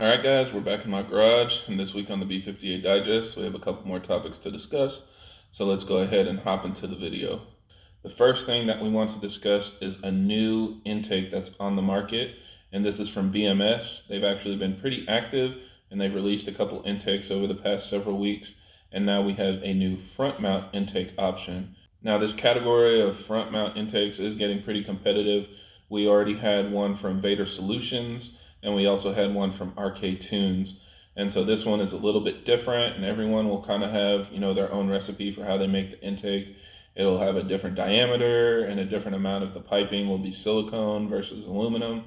All right, guys, we're back in my garage, and this week on the B58 Digest, we have a couple more topics to discuss. So let's go ahead and hop into the video. The first thing that we want to discuss is a new intake that's on the market, and this is from BMS. They've actually been pretty active, and they've released a couple intakes over the past several weeks, and now we have a new front mount intake option. Now, this category of front mount intakes is getting pretty competitive. We already had one from Vader Solutions, and we also had one from RK Tunes. And so this one is a little bit different, and everyone will kind of have, their own recipe for how they make the intake. It'll have a different diameter, and a different amount of the piping will be silicone versus aluminum.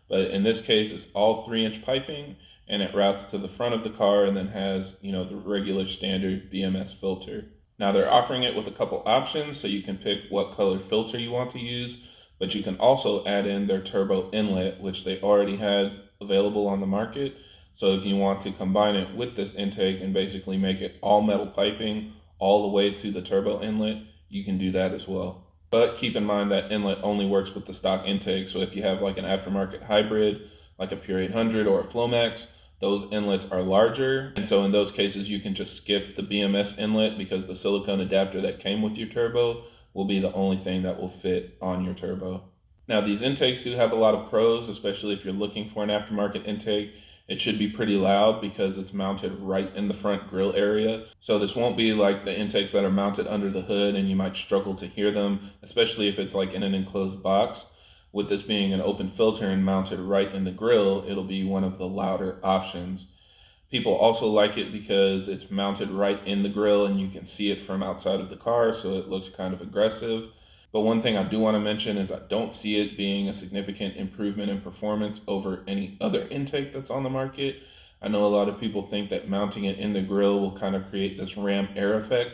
But in this case, it's all 3-inch piping, and it routes to the front of the car and then has, the regular standard BMS filter. Now they're offering it with a couple options, so you can pick what color filter you want to use, but you can also add in their turbo inlet, which they already had available on the market. So if you want to combine it with this intake and basically make it all metal piping all the way to the turbo inlet, you can do that as well. But keep in mind that inlet only works with the stock intake. So if you have like an aftermarket hybrid, like a Pure 800 or a Flomax, those inlets are larger. And so in those cases, you can just skip the BMS inlet because the silicone adapter that came with your turbo will be the only thing that will fit on your turbo. Now, these intakes do have a lot of pros, especially if you're looking for an aftermarket intake. It should be pretty loud because it's mounted right in the front grille area. So this won't be like the intakes that are mounted under the hood and you might struggle to hear them, especially if it's like in an enclosed box. With this being an open filter and mounted right in the grille, it'll be one of the louder options. People also like it because it's mounted right in the grille and you can see it from outside of the car, so it looks kind of aggressive. But one thing I do want to mention is I don't see it being a significant improvement in performance over any other intake that's on the market. I know a lot of people think that mounting it in the grille will kind of create this ram air effect,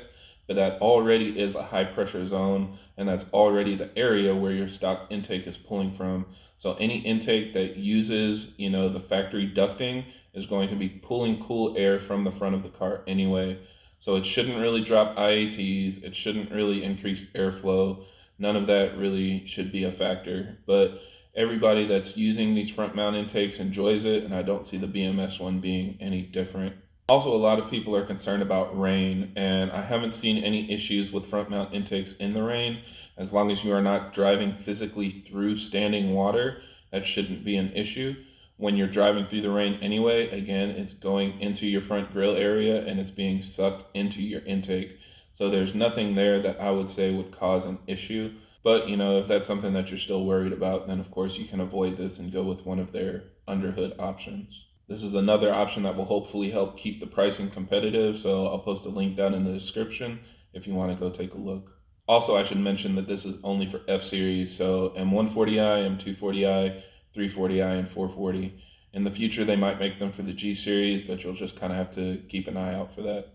but that already is a high pressure zone, and that's already the area where your stock intake is pulling from. So any intake that uses, the factory ducting is going to be pulling cool air from the front of the car anyway. So it shouldn't really drop IATs, it shouldn't really increase airflow. None of that really should be a factor. But everybody that's using these front mount intakes enjoys it, and I don't see the BMS one being any different. Also, a lot of people are concerned about rain, and I haven't seen any issues with front mount intakes in the rain. As long as you are not driving physically through standing water, that shouldn't be an issue. When you're driving through the rain anyway, again, it's going into your front grille area and it's being sucked into your intake. So there's nothing there that I would say would cause an issue. But, if that's something that you're still worried about, then of course you can avoid this and go with one of their underhood options. This is another option that will hopefully help keep the pricing competitive, so I'll post a link down in the description if you want to go take a look. Also, I should mention that this is only for F-Series, so M140i, M240i, 340i, and 440. In the future, they might make them for the G-Series, but you'll just kind of have to keep an eye out for that.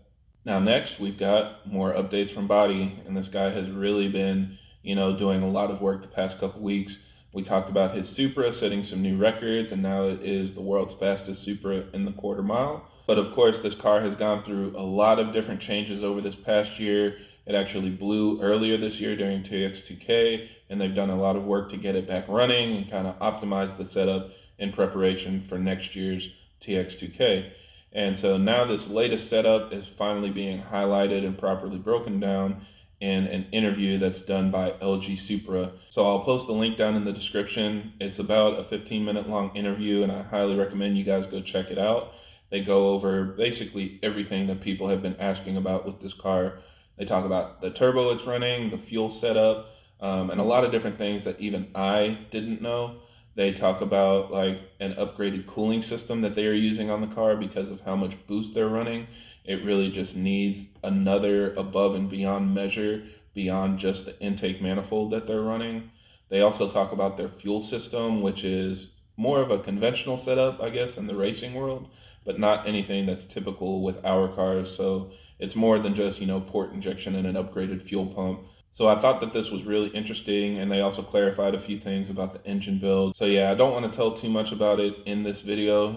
Now, next, we've got more updates from Body, and this guy has really been, doing a lot of work the past couple weeks. We talked about his Supra setting some new records, and now it is the world's fastest Supra in the quarter mile. But of course, this car has gone through a lot of different changes over this past year. It actually blew earlier this year during TX2K, and they've done a lot of work to get it back running and kind of optimize the setup in preparation for next year's TX2K. And so now this latest setup is finally being highlighted and properly broken down in an interview that's done by LG Supra. So I'll post the link down in the description. It's about a 15-minute long interview, and I highly recommend you guys go check it out. They go over basically everything that people have been asking about with this car. They talk about the turbo it's running, the fuel setup, and a lot of different things that even I didn't know. They talk about like an upgraded cooling system that they are using on the car because of how much boost they're running. It really just needs another above and beyond measure beyond just the intake manifold that they're running. They also talk about their fuel system, which is more of a conventional setup, I guess, in the racing world, but not anything that's typical with our cars. So it's more than just, port injection and an upgraded fuel pump. So I thought that this was really interesting, and they also clarified a few things about the engine build. So yeah, I don't want to tell too much about it in this video.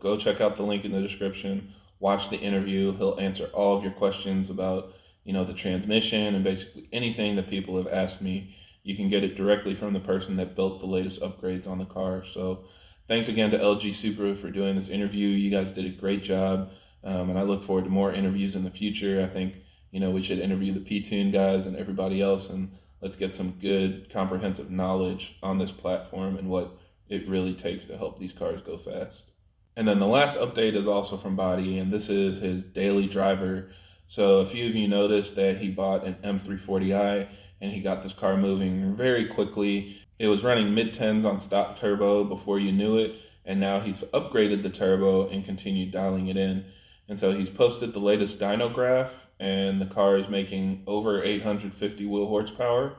Go check out the link in the description, watch the interview. He'll answer all of your questions about, the transmission and basically anything that people have asked me. You can get it directly from the person that built the latest upgrades on the car. So Thanks again to LG Supra for doing this interview. You guys did a great job, and I look forward to more interviews in the future. I think we should interview the P-Tune guys and everybody else, and let's get some good comprehensive knowledge on this platform and what it really takes to help these cars go fast. And then the last update is also from Body, and this is his daily driver. So a few of you noticed that he bought an M340i, and he got this car moving very quickly. It was running mid-tens on stock turbo before you knew it, and now he's upgraded the turbo and continued dialing it in. And so he's posted the latest dyno graph, and the car is making over 850 wheel horsepower.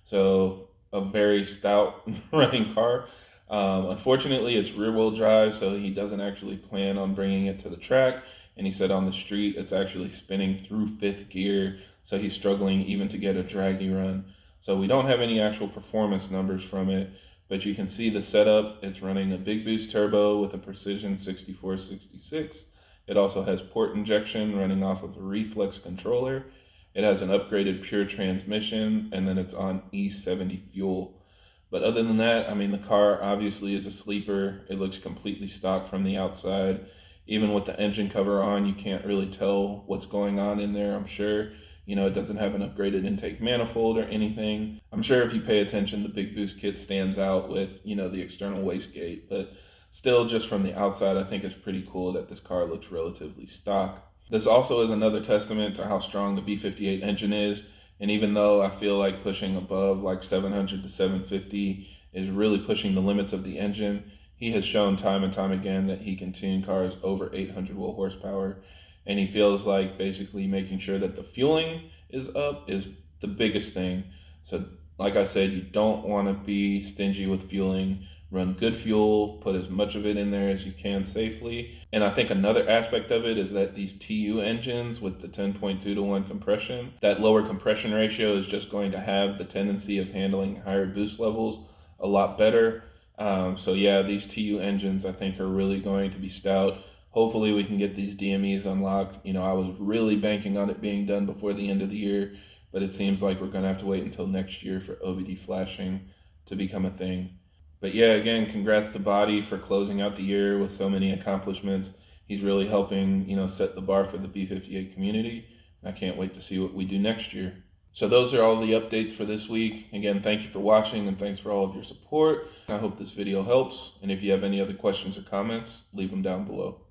So a very stout running car. Unfortunately, it's rear-wheel drive, so he doesn't actually plan on bringing it to the track. And he said on the street, it's actually spinning through fifth gear, so he's struggling even to get a draggy run. So we don't have any actual performance numbers from it, but you can see the setup. It's running a big boost turbo with a precision 6466. It also has port injection running off of a reflex controller. It has an upgraded pure transmission, and then it's on E70 fuel. But other than that, I mean, the car obviously is a sleeper. It looks completely stock from the outside. Even with the engine cover on, you can't really tell what's going on in there, I'm sure. It doesn't have an upgraded intake manifold or anything. I'm sure if you pay attention, the big boost kit stands out with, the external wastegate. But still, just from the outside, I think it's pretty cool that this car looks relatively stock. This also is another testament to how strong the B58 engine is. And even though I feel like pushing above like 700 to 750 is really pushing the limits of the engine, he has shown time and time again that he can tune cars over 800 wheel horsepower. And he feels like basically making sure that the fueling is up is the biggest thing. So like I said, you don't want to be stingy with fueling. Run good fuel, put as much of it in there as you can safely. And I think another aspect of it is that these TU engines with the 10.2 to 1 compression, that lower compression ratio is just going to have the tendency of handling higher boost levels a lot better. So yeah, these TU engines I think are really going to be stout. Hopefully we can get these DMEs unlocked. I was really banking on it being done before the end of the year, but it seems like we're going to have to wait until next year for OBD flashing to become a thing. But yeah, again, congrats to Body for closing out the year with so many accomplishments. He's really helping, set the bar for the B58 community. I can't wait to see what we do next year. So those are all the updates for this week. Again, thank you for watching and thanks for all of your support. I hope this video helps. And if you have any other questions or comments, leave them down below.